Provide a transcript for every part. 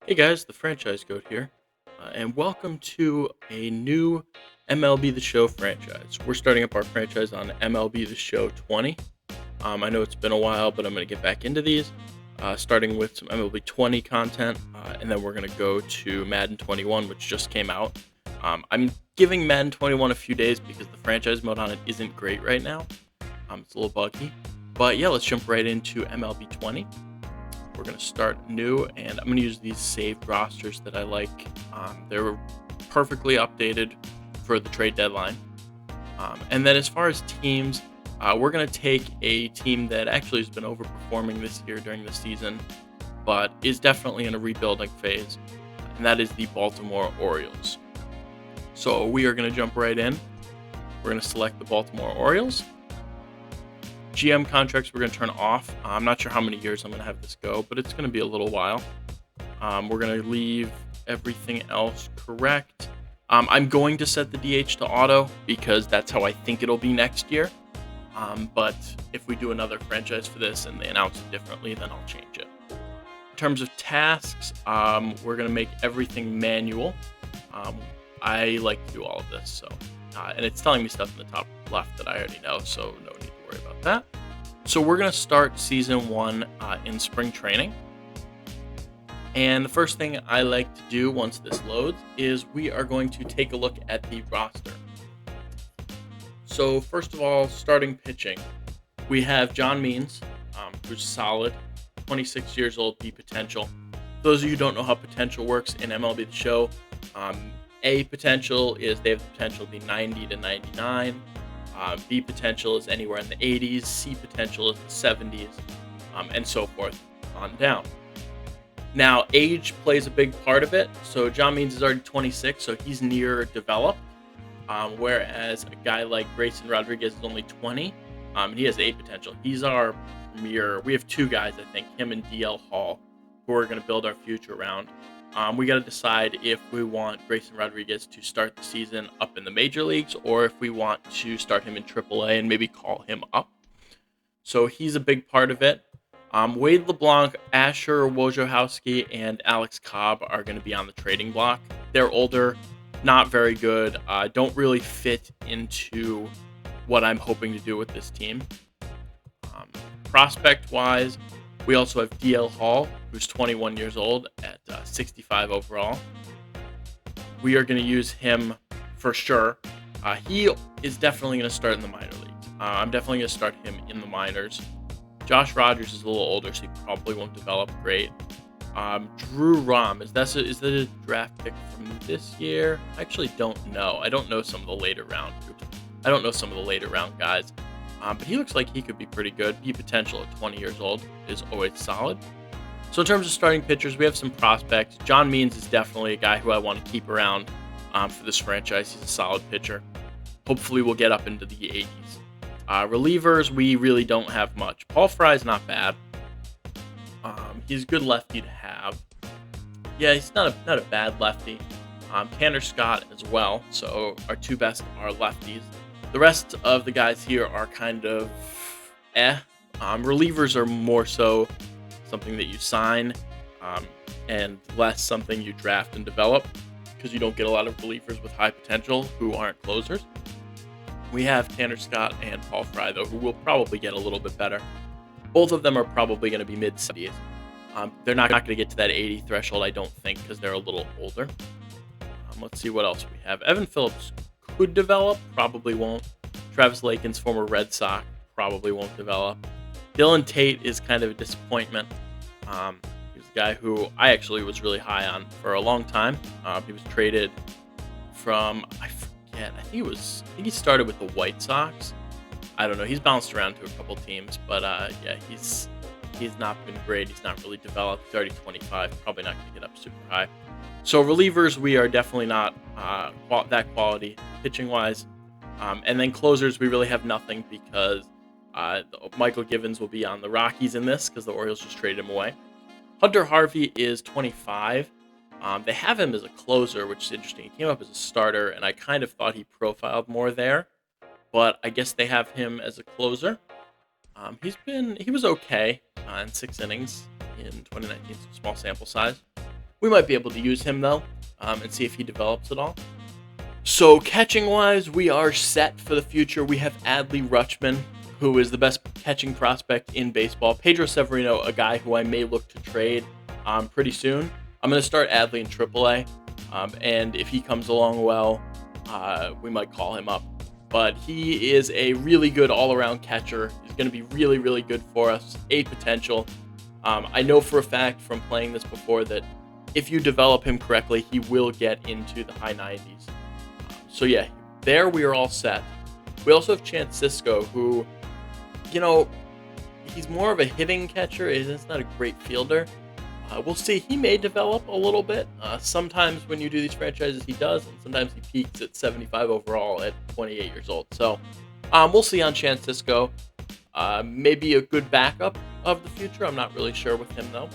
Hey guys, the Franchise Goat here, and welcome to a new MLB The Show franchise. We're starting up our franchise on MLB The Show 20. I know it's been a while, but I'm going to get back into these, starting with some MLB 20 content, and then we're going to go to Madden 21, which just came out. I'm giving Madden 21 a few days because the franchise mode on it isn't great right now. It's a little buggy. But yeah, let's jump right into MLB 20. We're going to start new, and I'm going to use these saved rosters that I like. They're perfectly updated for the trade deadline. And then as far as teams, we're going to take a team that actually has been overperforming this year during the season, but is definitely in a rebuilding phase, and that is the Baltimore Orioles. So we are going to jump right in. We're going to select the Baltimore Orioles. GM contracts we're going to turn off. I'm not sure how many years I'm going to have this go, but it's going to be a little while. We're going to leave everything else correct. I'm going to set the DH to auto because that's how I think it'll be next year. But if we do another franchise for this and they announce it differently, then I'll change it. In terms of tasks, we're going to make everything manual. I like to do all of this, so and it's telling me stuff in the top left that I already know, so no need to worry about that. So we're going to start season 1 in spring training. And the first thing I like to do once this loads is we are going to take a look at the roster. So first of all, starting pitching, we have John Means, who's solid, 26 years old, B potential. Those of you who don't know how potential works in MLB The Show, A potential is they have the potential to be 90 to 99. B potential is anywhere in the 80s. C potential is the 70s, and so forth on down. Now, age plays a big part of it. So John Means is already 26, so he's near developed. Whereas a guy like Grayson Rodriguez is only 20, and he has A potential. He's our premier. We have two guys, I think, him and DL Hall, who are going to build our future around. We got to decide if we want Grayson Rodriguez to start the season up in the major leagues or if we want to start him in AAA and maybe call him up. So he's a big part of it. Wade LeBlanc, Asher Wojciechowski, and Alex Cobb are going to be on the trading block. They're older, not very good, don't really fit into what I'm hoping to do with this team. Prospect-wise, we also have DL Hall, who's 21 years old at 65 overall. We are going to use him for sure. He is definitely going to start in the minor leagues. I'm definitely going to start him in the minors. Josh Rogers is a little older, so he probably won't develop great. Drew Rom, is that a draft pick from this year? I actually don't know. I don't know some of the later round guys. But he looks like he could be pretty good. B potential at 20 years old is always solid. So in terms of starting pitchers, we have some prospects. John Means is definitely a guy who I want to keep around for this franchise. He's a solid pitcher. Hopefully we'll get up into the 80s. Relievers, we really don't have much. Paul Fry's not bad. He's a good lefty to have. Yeah, he's not a bad lefty. Tanner Scott as well. So our two best are lefties. The rest of the guys here are kind of Relievers are more so something that you sign and less something you draft and develop because you don't get a lot of relievers with high potential who aren't closers. We have Tanner Scott and Paul Fry, though, who will probably get a little bit better. Both of them are probably going to be mid-70s. They're not going to get to that 80 threshold, I don't think, because they're a little older. Let's see what else we have. Evan Phillips could develop, probably won't. Travis Lakin's former Red Sox probably won't develop. Dylan Tate is kind of a disappointment. He was a guy who I actually was really high on for a long time. He was traded from, I think he started with the White Sox. I don't know. He's bounced around to a couple teams, but he's not been great. He's not really developed. He's already 25. Probably not going to get up super high. So relievers, we are definitely not that quality pitching-wise. And then closers, we really have nothing because Michael Givens will be on the Rockies in this because the Orioles just traded him away. Hunter Harvey is 25. They have him as a closer, which is interesting. He came up as a starter, and I kind of thought he profiled more there. But I guess they have him as a closer. He was okay in 6 innings in 2019, small sample size. We might be able to use him though, and see if he develops at all. So catching wise, we are set for the future. We have Adley Rutschman, who is the best catching prospect in baseball. Pedro Severino, a guy who I may look to trade pretty soon. I'm going to start Adley in AAA, and if he comes along well, we might call him up. But he is a really good all-around catcher. He's going to be really, really good for us. A potential. I know for a fact from playing this before that if you develop him correctly, he will get into the high 90s. So yeah, there we are all set. We also have Chance Sisco, who, he's more of a hitting catcher. He's not a great fielder. We'll see. He may develop a little bit. Sometimes when you do these franchises, he does, and sometimes he peaks at 75 overall at 28 years old. So we'll see on Chance Sisco. Maybe a good backup of the future. I'm not really sure with him, though.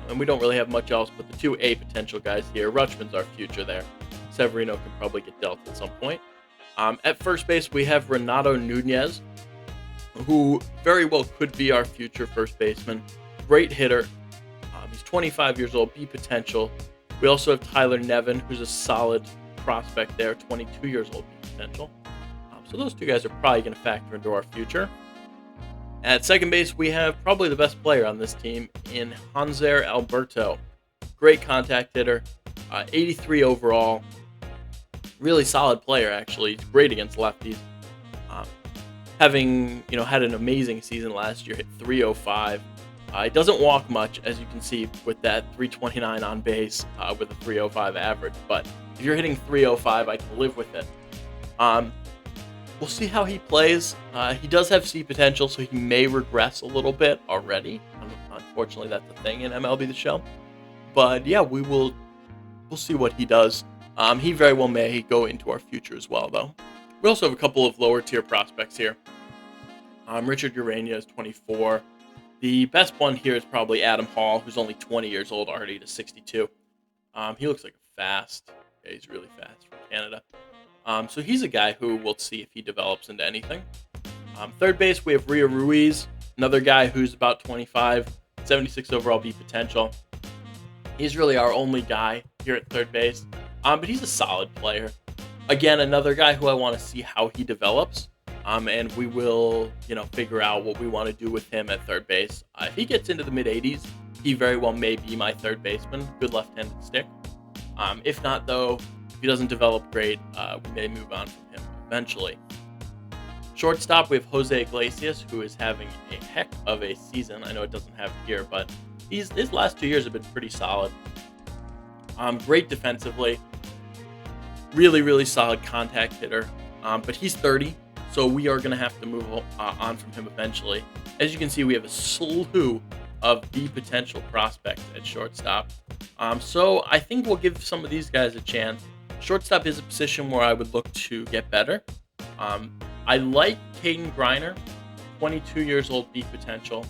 And we don't really have much else but the two A potential guys here. Rutschman's our future there. Severino can probably get dealt at some point. At first base, we have Renato Nunez, who very well could be our future first baseman. Great hitter. He's 25 years old, B potential. We also have Tyler Nevin, who's a solid prospect there, 22 years old, B potential. So those two guys are probably going to factor into our future. At second base, we have probably the best player on this team in Hanser Alberto. Great contact hitter, 83 overall. Really solid player, actually. He's great against lefties. Having had an amazing season last year, hit 305. He doesn't walk much, as you can see with that 329 on base with a 305 average. But if you're hitting 305, I can live with it. We'll see how he plays. He does have C potential, so he may regress a little bit already. Unfortunately, that's the thing in MLB The Show. But yeah, we'll see what he does. He very well may go into our future as well, though. We also have a couple of lower tier prospects here. Richard Urania is 24. The best one here is probably Adam Hall, who's only 20 years old already to 62. He looks like fast. Yeah, he's really fast from Canada. So he's a guy who we'll see if he develops into anything. Third base, we have Rio Ruiz, another guy who's about 25, 76 overall B potential. He's really our only guy here at third base, but he's a solid player. Again, another guy who I want to see how he develops, and we will, figure out what we want to do with him at third base. If he gets into the mid-80s, he very well may be my third baseman. Good left-handed stick. If not, though, if he doesn't develop great, we may move on from him eventually. Shortstop, we have Jose Iglesias, who is having a heck of a season. I know it doesn't have it here, but his last 2 years have been pretty solid. Great defensively. Really, really solid contact hitter. But he's 30, so we are going to have to move on from him eventually. As you can see, we have a slew of the potential prospects at shortstop. So I think we'll give some of these guys a chance. Shortstop is a position where I would look to get better. I like Caden Griner, 22 years old, B potential.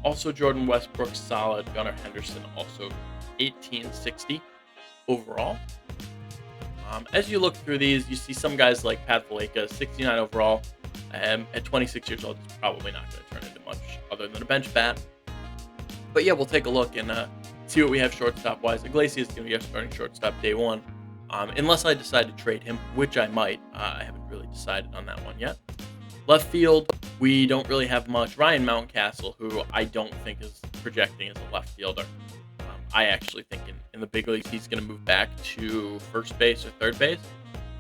Also Jordan Westbrook, solid. Gunnar Henderson, also 1860 overall. As you look through these, you see some guys like Pat Valleca, 69 overall. At 26 years old, he's probably not going to turn into much other than a bench bat. But yeah, we'll take a look and see what we have shortstop-wise. Iglesias is going to be our starting shortstop day one. Unless I decide to trade him, which I might. I haven't really decided on that one yet. Left field, we don't really have much. Ryan Mountcastle, who I don't think is projecting as a left fielder. I actually think in the big leagues, he's going to move back to first base or third base.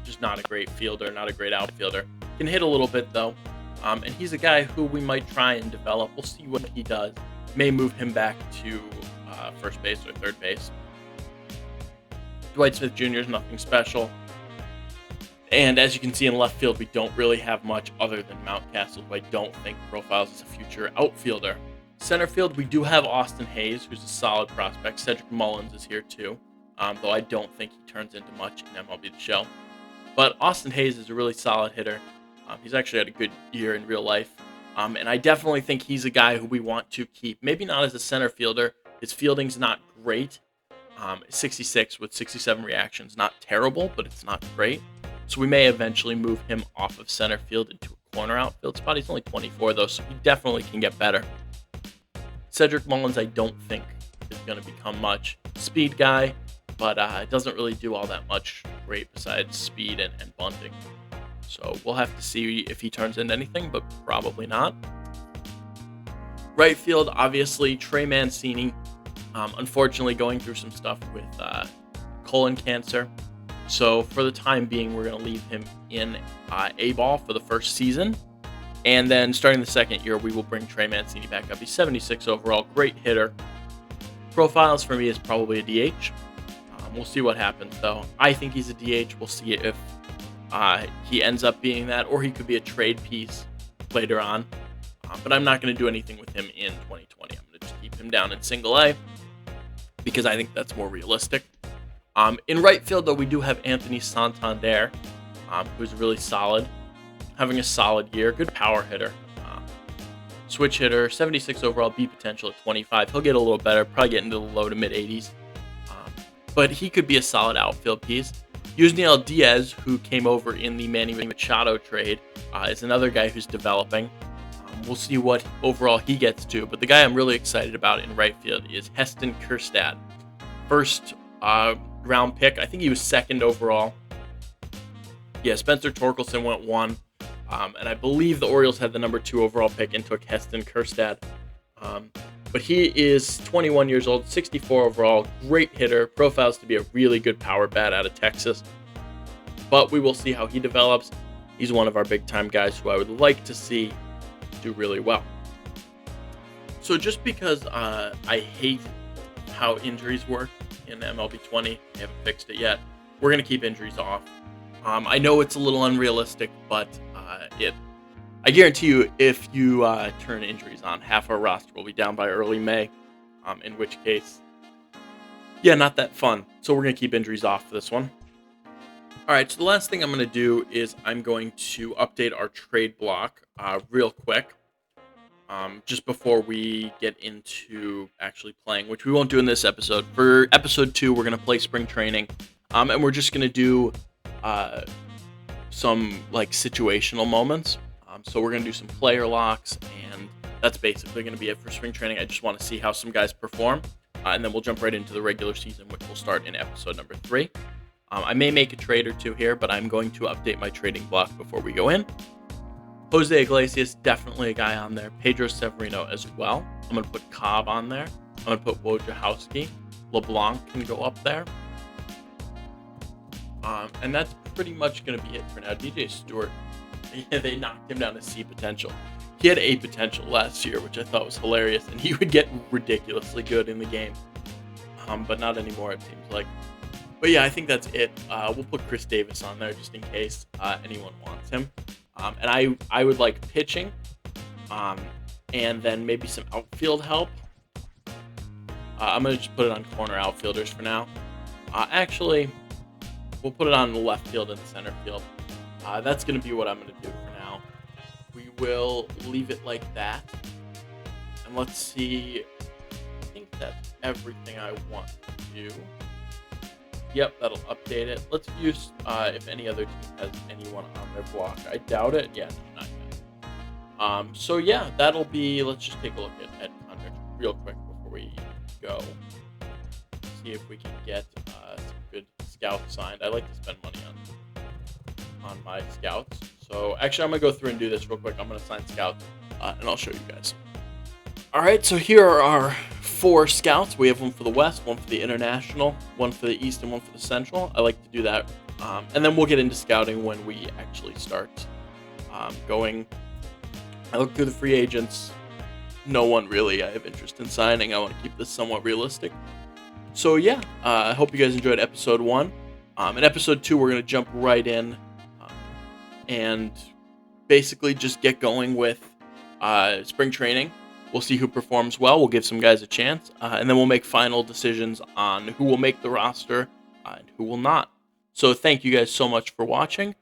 Just not a great fielder, not a great outfielder. Can hit a little bit, though. And he's a guy who we might try and develop. We'll see what he does. May move him back to first base or third base. Dwight Smith Jr. is nothing special. And as you can see in left field, we don't really have much other than Mountcastle, who I don't think profiles as a future outfielder. Center field, we do have Austin Hayes, who's a solid prospect. Cedric Mullins is here too, though I don't think he turns into much in MLB The Show. But Austin Hayes is a really solid hitter. He's actually had a good year in real life. And I definitely think he's a guy who we want to keep. Maybe not as a center fielder. His fielding's not great. 66 with 67 reactions. Not terrible, but it's not great. So we may eventually move him off of center field into a corner outfield spot. He's only 24, though, so he definitely can get better. Cedric Mullins, I don't think is going to become much. Speed guy, but it doesn't really do all that much great besides speed and bunting. So we'll have to see if he turns into anything, but probably not. Right field, obviously, Trey Mancini, unfortunately going through some stuff with colon cancer. So for the time being, we're going to leave him in A-ball for the first season. And then starting the second year, we will bring Trey Mancini back up. He's 76 overall, great hitter. Profiles for me is probably a DH. We'll see what happens, though. I think he's a DH. We'll see if he ends up being that, or he could be a trade piece later on. But I'm not going to do anything with him in 2020. I'm going to just keep him down in single A because I think that's more realistic. In right field, though, we do have Anthony Santander, who's really solid, having a solid year, good power hitter. Switch hitter, 76 overall, B potential at 25. He'll get a little better, probably get into the low to mid 80s. But he could be a solid outfield piece. Yusniel Diaz, who came over in the Manny Machado trade, is another guy who's developing. We'll see what overall he gets to. But the guy I'm really excited about in right field is Heston Kjerstad. First round pick. I think he was second overall. Yeah, Spencer Torkelson went 1. And I believe the Orioles had the number 2 overall pick and took Heston Kjerstad. But he is 21 years old, 64 overall, great hitter, profiles to be a really good power bat out of Texas. But we will see how he develops. He's one of our big-time guys who I would like to see do really well. So just because I hate how injuries work in MLB 20, I haven't fixed it yet, we're going to keep injuries off. I know it's a little unrealistic, but I guarantee you, if you turn injuries on, half our roster will be down by early May, in which case, yeah, not that fun. So we're going to keep injuries off for this one. All right, so the last thing I'm going to do is I'm going to update our trade block real quick, just before we get into actually playing, which we won't do in this episode. For episode 2, we're going to play spring training, and we're just going to do some like situational moments. So we're going to do some player locks, and that's basically going to be it for spring training. I just want to see how some guys perform, and then we'll jump right into the regular season, which will start in episode number 3. I may make a trade or two here, but I'm going to update my trading block before we go in. Jose Iglesias, definitely a guy on there. Pedro Severino as well. I'm going to put Cobb on there. I'm going to put Wojciechowski. LeBlanc can go up there. And that's pretty much going to be it for now. DJ Stewart, they knocked him down to C potential. He had A potential last year, which I thought was hilarious, and he would get ridiculously good in the game. But not anymore, it seems like. But yeah, I think that's it. We'll put Chris Davis on there just in case anyone wants him. And I would like pitching, and then maybe some outfield help. I'm going to just put it on corner outfielders for now. Actually, we'll put it on the left field and the center field. That's going to be what I'm going to do for now. We will leave it like that. And let's see. I think that's everything I want to do. Yep, that'll update it. Let's view if any other team has anyone on their block. I doubt it. Yeah, no, not yet. So yeah, that'll be. Let's just take a look at contracts real quick before we go. See if we can get some good scouts signed. I like to spend money on my scouts. So actually, I'm gonna go through and do this real quick. I'm gonna sign scouts, and I'll show you guys. All right, so here are our 4 scouts. We have one for the West, one for the International, one for the East, and one for the Central. I like to do that. And then we'll get into scouting when we actually start going. I look through the free agents. No one really I have interest in signing. I want to keep this somewhat realistic. So yeah, I hope you guys enjoyed episode 1. In episode 2, we're going to jump right in and basically just get going with spring training. We'll see who performs well. We'll give some guys a chance. And then we'll make final decisions on who will make the roster and who will not. So thank you guys so much for watching.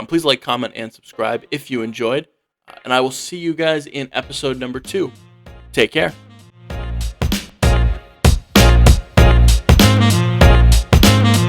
Please like, comment, and subscribe if you enjoyed. And I will see you guys in episode number 2. Take care.